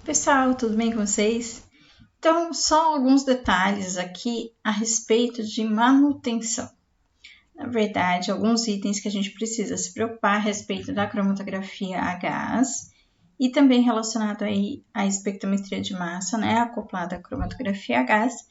Pessoal, tudo bem com vocês? Então, só alguns detalhes aqui a respeito de manutenção. Na verdade, alguns itens que a gente precisa se preocupar a respeito da cromatografia a gás e também relacionado aí à espectrometria de massa, né, acoplada à cromatografia a gás,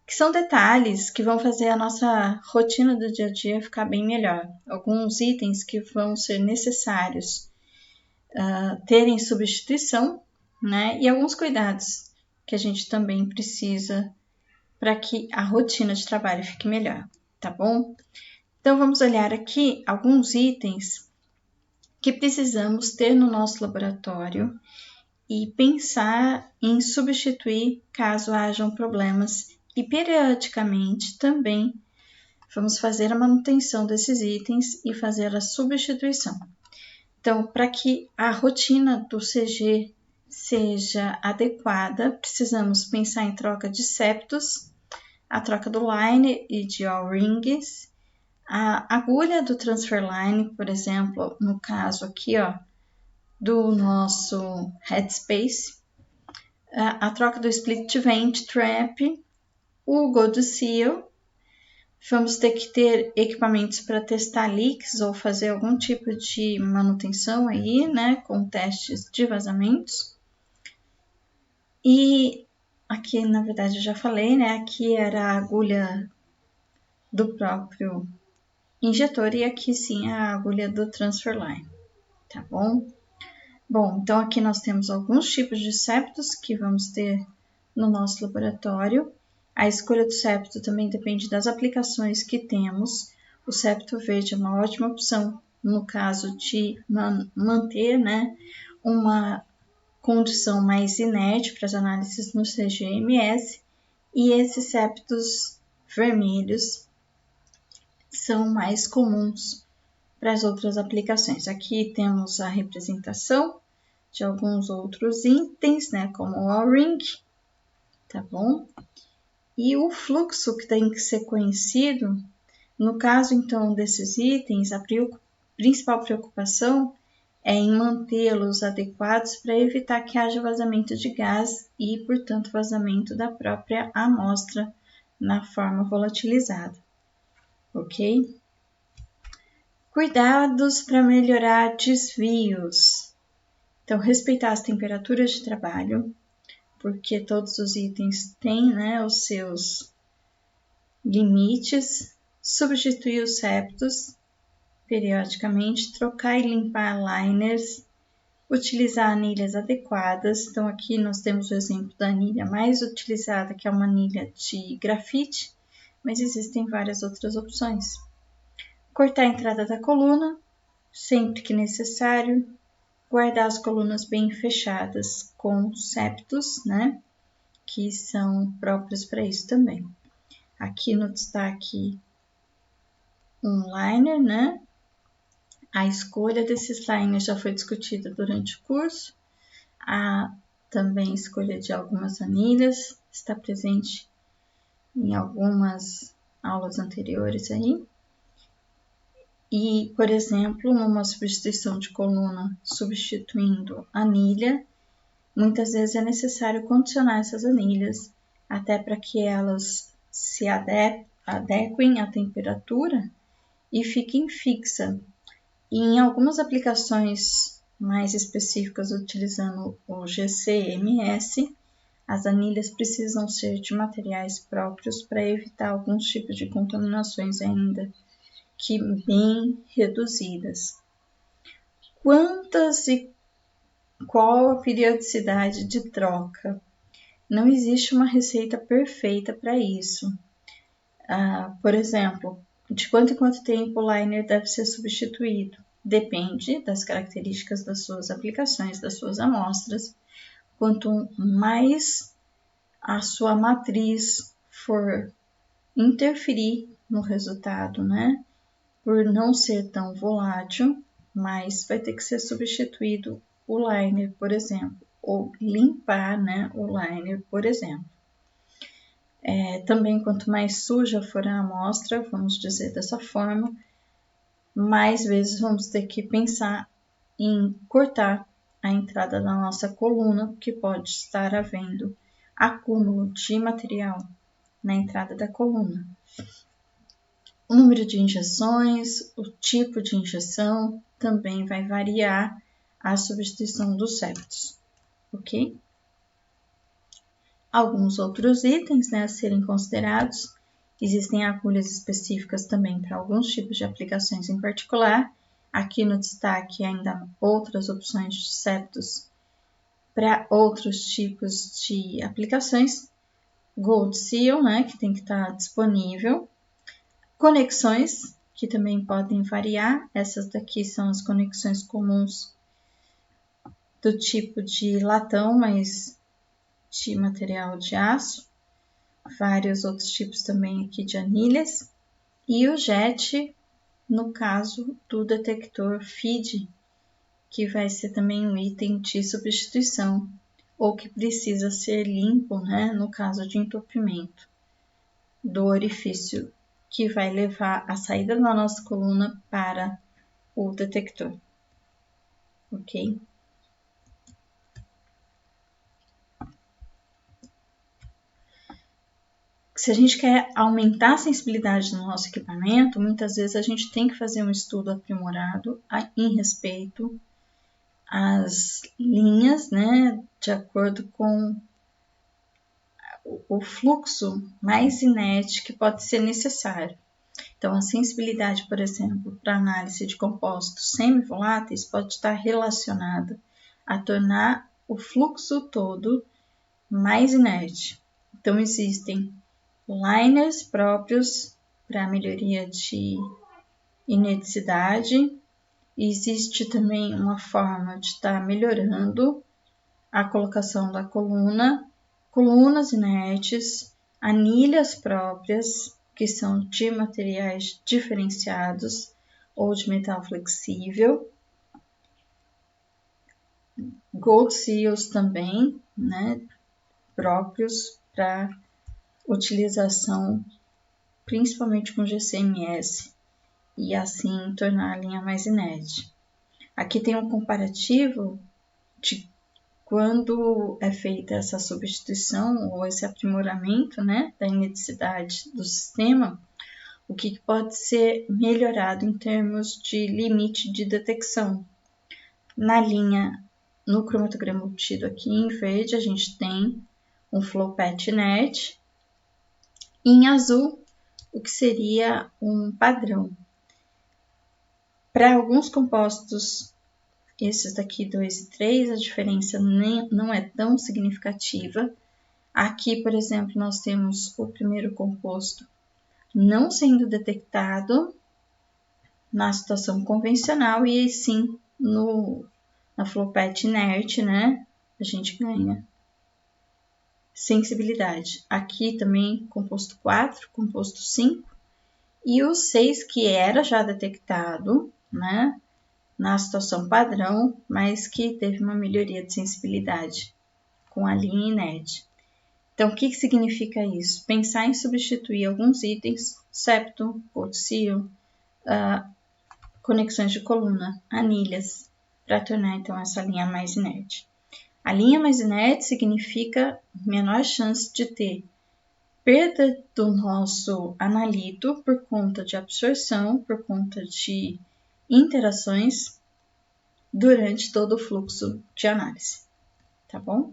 que são detalhes que vão fazer a nossa rotina do dia a dia ficar bem melhor. Alguns itens que vão ser necessários terem substituição, né? E alguns cuidados que a gente também precisa para que a rotina de trabalho fique melhor, tá bom? Então, vamos olhar aqui alguns itens que precisamos ter no nosso laboratório e pensar em substituir caso hajam problemas e periodicamente também vamos fazer a manutenção desses itens e fazer a substituição. Então, para que a rotina do CG seja adequada, precisamos pensar em troca de septos, a troca do line e de O-rings, a agulha do transfer line, por exemplo, no caso aqui, ó, do nosso headspace, a troca do split vent trap, o gold seal. Vamos ter que ter equipamentos para testar leaks ou fazer algum tipo de manutenção aí, né, com testes de vazamentos. E aqui, na verdade, eu já falei, né, aqui era a agulha do próprio injetor e aqui sim a agulha do transfer line, tá bom? Bom, então aqui nós temos alguns tipos de septos que vamos ter no nosso laboratório. A escolha do septo também depende das aplicações que temos. O septo verde é uma ótima opção no caso de manter, né, uma condição mais inerte para as análises no CGMS, e esses septos vermelhos são mais comuns para as outras aplicações. Aqui temos a representação de alguns outros itens, né, como o O-ring, tá bom? E o fluxo que tem que ser conhecido, no caso então desses itens, a principal preocupação é em mantê-los adequados para evitar que haja vazamento de gás e, portanto, vazamento da própria amostra na forma volatilizada, ok? Cuidados para melhorar desvios. Então, respeitar as temperaturas de trabalho, porque todos os itens têm, né, os seus limites, substituir os septos periodicamente, trocar e limpar liners, utilizar anilhas adequadas. Então, aqui nós temos o exemplo da anilha mais utilizada, que é uma anilha de grafite, mas existem várias outras opções. Cortar a entrada da coluna, sempre que necessário. Guardar as colunas bem fechadas com septos, né, que são próprios para isso também. Aqui no destaque, um liner, né? A escolha desses liners já foi discutida durante o curso. A também escolha de algumas anilhas está presente em algumas aulas anteriores aí. E, por exemplo, numa substituição de coluna substituindo anilha, muitas vezes é necessário condicionar essas anilhas até para que elas se adequem à temperatura e fiquem fixas. E em algumas aplicações mais específicas, utilizando o GCMS, as anilhas precisam ser de materiais próprios para evitar alguns tipos de contaminações ainda que bem reduzidas. Quantas e qual a periodicidade de troca? Não existe uma receita perfeita para isso. Por exemplo, de quanto em quanto tempo o liner deve ser substituído? Depende das características das suas aplicações, das suas amostras. Quanto mais a sua matriz for interferir no resultado, né? Por não ser tão volátil, mas vai ter que ser substituído o liner, por exemplo, ou limpar, né, o liner, por exemplo. Também, quanto mais suja for a amostra, vamos dizer dessa forma, mais vezes vamos ter que pensar em cortar a entrada da nossa coluna, porque pode estar havendo acúmulo de material na entrada da coluna. O número de injeções, o tipo de injeção também vai variar a substituição dos septos, ok? Alguns outros itens, né, a serem considerados. Existem agulhas específicas também para alguns tipos de aplicações em particular. Aqui no destaque ainda outras opções de septos para outros tipos de aplicações. Gold Seal, né, que tem que estar disponível. Conexões, que também podem variar. Essas daqui são as conexões comuns do tipo de latão, mas de material de aço. Vários outros tipos também aqui de anilhas. E o jet, no caso do detector FID, que vai ser também um item de substituição, ou que precisa ser limpo, né, no caso de entupimento do orifício que vai levar a saída da nossa coluna para o detector, ok? Se a gente quer aumentar a sensibilidade do nosso equipamento, muitas vezes a gente tem que fazer um estudo aprimorado em respeito às linhas, né, de acordo com o fluxo mais inerte que pode ser necessário. Então, a sensibilidade, por exemplo, para análise de compostos semivoláteis pode estar relacionada a tornar o fluxo todo mais inerte. Então, existem liners próprios para melhoria de inerticidade. Existe também uma forma de estar melhorando a colocação da coluna, colunas inertes, anilhas próprias, que são de materiais diferenciados ou de metal flexível, gold seals também, né, próprios para utilização principalmente com GCMS e assim tornar a linha mais inerte. Aqui tem um comparativo de quando é feita essa substituição ou esse aprimoramento, né, da inerticidade do sistema, o que pode ser melhorado em termos de limite de detecção. Na linha, no cromatograma obtido aqui em verde, a gente tem um flow path inerte, e em azul, o que seria um padrão. Para alguns compostos, esses daqui 2 e 3, a diferença não é tão significativa. Aqui, por exemplo, nós temos o primeiro composto não sendo detectado na situação convencional e aí sim na flow path inerte, né? A gente ganha sensibilidade. Aqui também composto 4, composto 5 e o 6 que era já detectado, né? Na situação padrão, mas que teve uma melhoria de sensibilidade com a linha inerte. Então, o que significa isso? Pensar em substituir alguns itens, septo, gold seal, conexões de coluna, anilhas, para tornar então essa linha mais inerte. A linha mais inerte significa menor chance de ter perda do nosso analito por conta de absorção, por conta de interações durante todo o fluxo de análise, tá bom?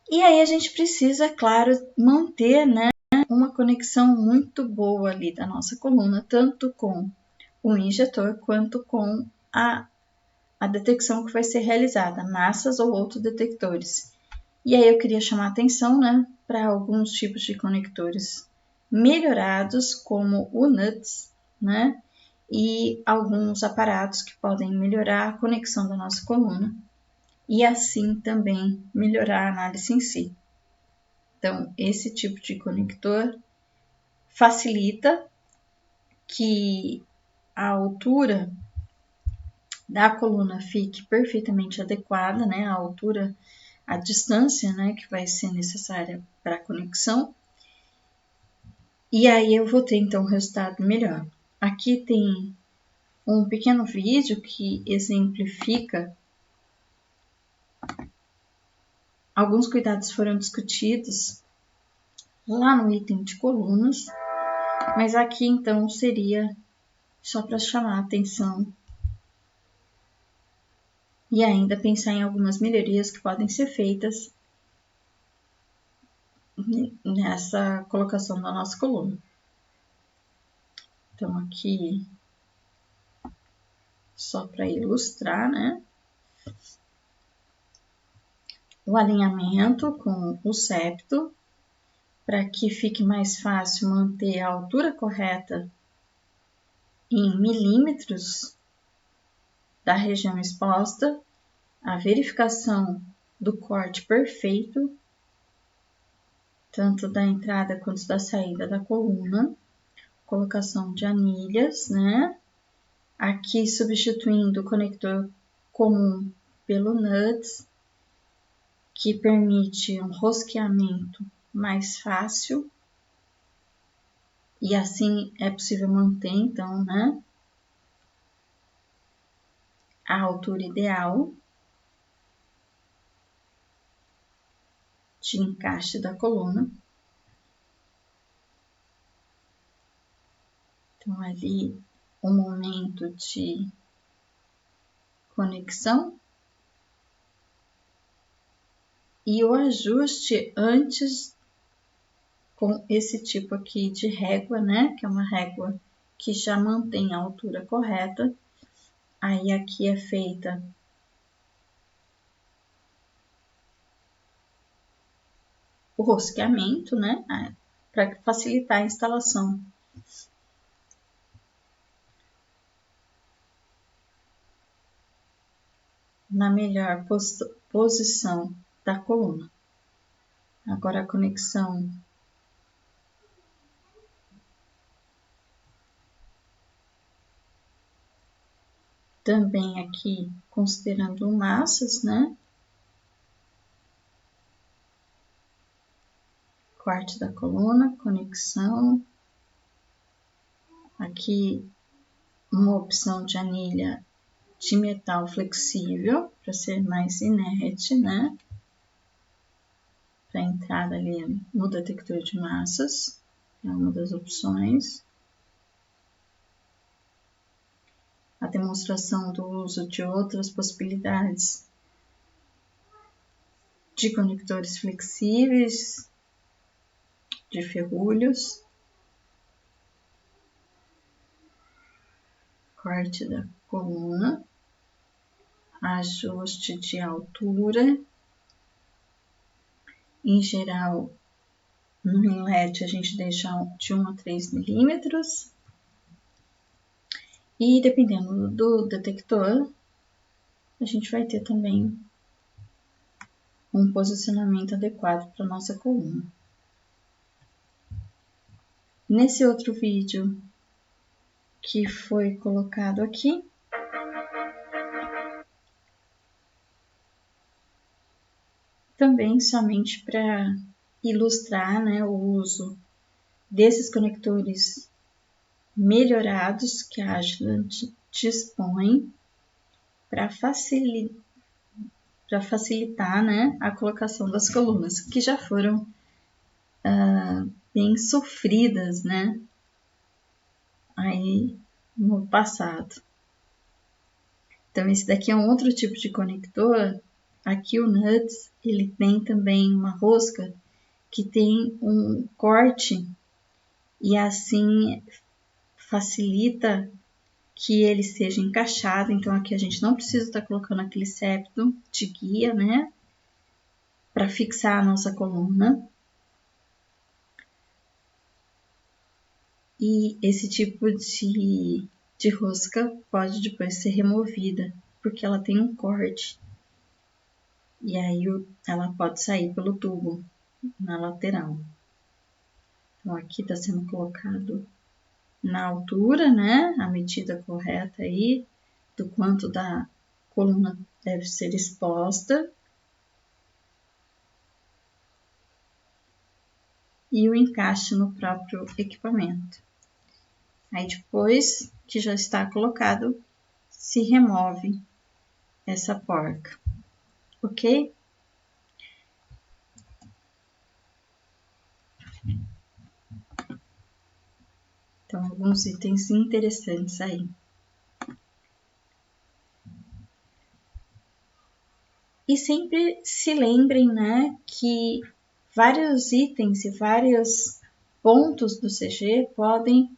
E aí a gente precisa, claro, manter, né, uma conexão muito boa ali da nossa coluna, tanto com o injetor quanto com a detecção que vai ser realizada, massas ou outros detectores. E aí eu queria chamar a atenção, né, para alguns tipos de conectores melhorados, como o NUTS, né, e alguns aparatos que podem melhorar a conexão da nossa coluna e assim também melhorar a análise em si. Então, esse tipo de conector facilita que a altura da coluna fique perfeitamente adequada, né, a altura, a distância, né, que vai ser necessária para a conexão. E aí eu vou ter então um resultado melhor. Aqui tem um pequeno vídeo que exemplifica Alguns cuidados foram discutidos lá no item de colunas, mas aqui então seria só para chamar a atenção e ainda pensar em algumas melhorias que podem ser feitas nessa colocação da nossa coluna. Então, aqui, só para ilustrar, né? O alinhamento com o septo, para que fique mais fácil manter a altura correta em milímetros da região exposta, a verificação do corte perfeito, tanto da entrada quanto da saída da coluna, colocação de anilhas, né? Aqui substituindo o conector comum pelo nuts, que permite um rosqueamento mais fácil e assim é possível manter, então, né, a altura ideal de encaixe da coluna. Então, ali o momento de conexão e o ajuste antes com esse tipo aqui de régua, né? Que é uma régua que já mantém a altura correta. Aí aqui é feita o rosqueamento, né? Para facilitar a instalação. Na melhor posição da coluna. Agora a conexão também aqui considerando massas, né? Corte da coluna, conexão. Aqui uma opção de anilha de metal flexível para ser mais inerte, né? Para entrada ali no detector de massas, é uma das opções. A demonstração do uso de outras possibilidades de conectores flexíveis, de ferrolhos, corte da coluna, ajuste de altura. Em geral, no inlet a gente deixa de 1 a 3 milímetros. E dependendo do detector, a gente vai ter também um posicionamento adequado para nossa coluna. Nesse outro vídeo que foi colocado aqui, também somente para ilustrar, né, o uso desses conectores melhorados que a Agilent dispõe para facilitar, né, a colocação das colunas, que já foram bem sofridas, né, aí no passado. Então, esse daqui é um outro tipo de conector. Aqui o nuts, ele tem também uma rosca que tem um corte e assim facilita que ele seja encaixado. Então, aqui a gente não precisa estar colocando aquele septo de guia, né, para fixar a nossa coluna. E esse tipo de rosca pode depois ser removida, porque ela tem um corte. E aí ela pode sair pelo tubo na lateral. Então, aqui está sendo colocado na altura, né? A medida correta aí do quanto da coluna deve ser exposta. E o encaixe no próprio equipamento. Aí depois que já está colocado, se remove essa porca, ok? Então, alguns itens interessantes aí. E sempre se lembrem, né, que vários itens e vários pontos do CG podem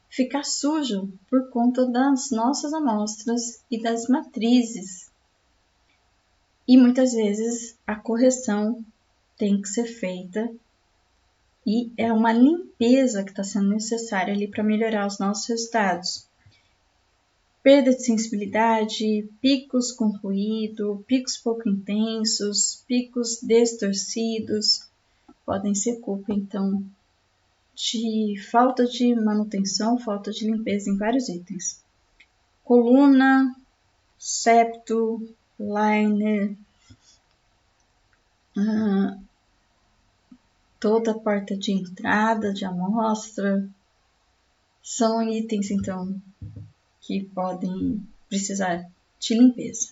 ficar sujo por conta das nossas amostras e das matrizes. E muitas vezes a correção tem que ser feita e é uma limpeza que está sendo necessária ali para melhorar os nossos resultados. Perda de sensibilidade, picos com ruído, picos pouco intensos, picos distorcidos, podem ser culpa, então, de falta de manutenção, falta de limpeza em vários itens. Coluna, septo, liner, toda a porta de entrada de amostra, são itens, então, que podem precisar de limpeza.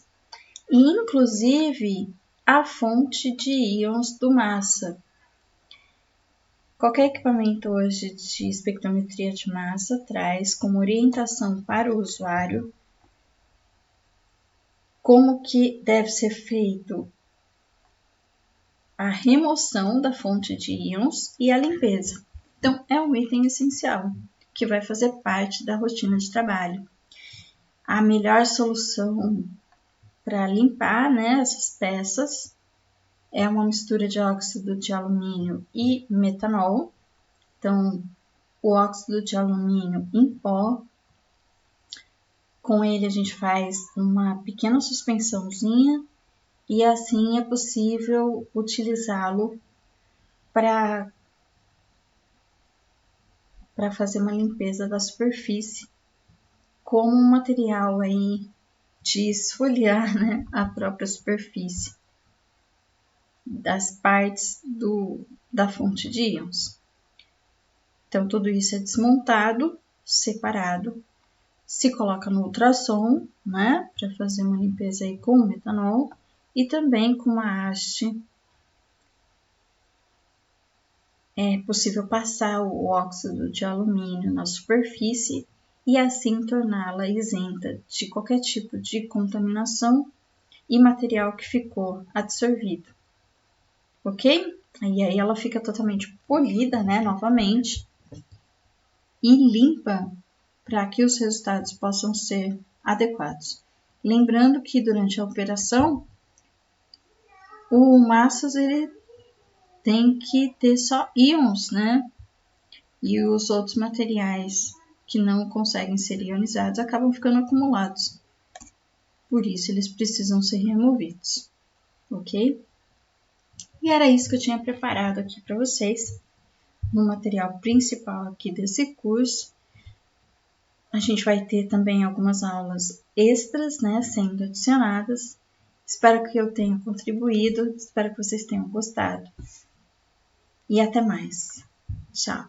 E, inclusive, a fonte de íons do massa. Qualquer equipamento hoje de espectrometria de massa traz como orientação para o usuário como que deve ser feito a remoção da fonte de íons e a limpeza. Então, é um item essencial que vai fazer parte da rotina de trabalho. A melhor solução para limpar, né, essas peças é uma mistura de óxido de alumínio e metanol. Então, o óxido de alumínio em pó, com ele a gente faz uma pequena suspensãozinha e assim é possível utilizá-lo para fazer uma limpeza da superfície como um material aí de esfoliar, né, a própria superfície das partes da fonte de íons. Então, tudo isso é desmontado, separado, se coloca no ultrassom, né, para fazer uma limpeza aí com metanol e também com uma haste. É possível passar o óxido de alumínio na superfície e assim torná-la isenta de qualquer tipo de contaminação e material que ficou absorvido. Ok? E aí ela fica totalmente polida, né, novamente, e limpa para que os resultados possam ser adequados. Lembrando que durante a operação, o massas ele tem que ter só íons, né? E os outros materiais que não conseguem ser ionizados acabam ficando acumulados. Por isso, eles precisam ser removidos, ok? E era isso que eu tinha preparado aqui para vocês, no material principal aqui desse curso. A gente vai ter também algumas aulas extras, né, sendo adicionadas. Espero que eu tenha contribuído, espero que vocês tenham gostado. E até mais. Tchau!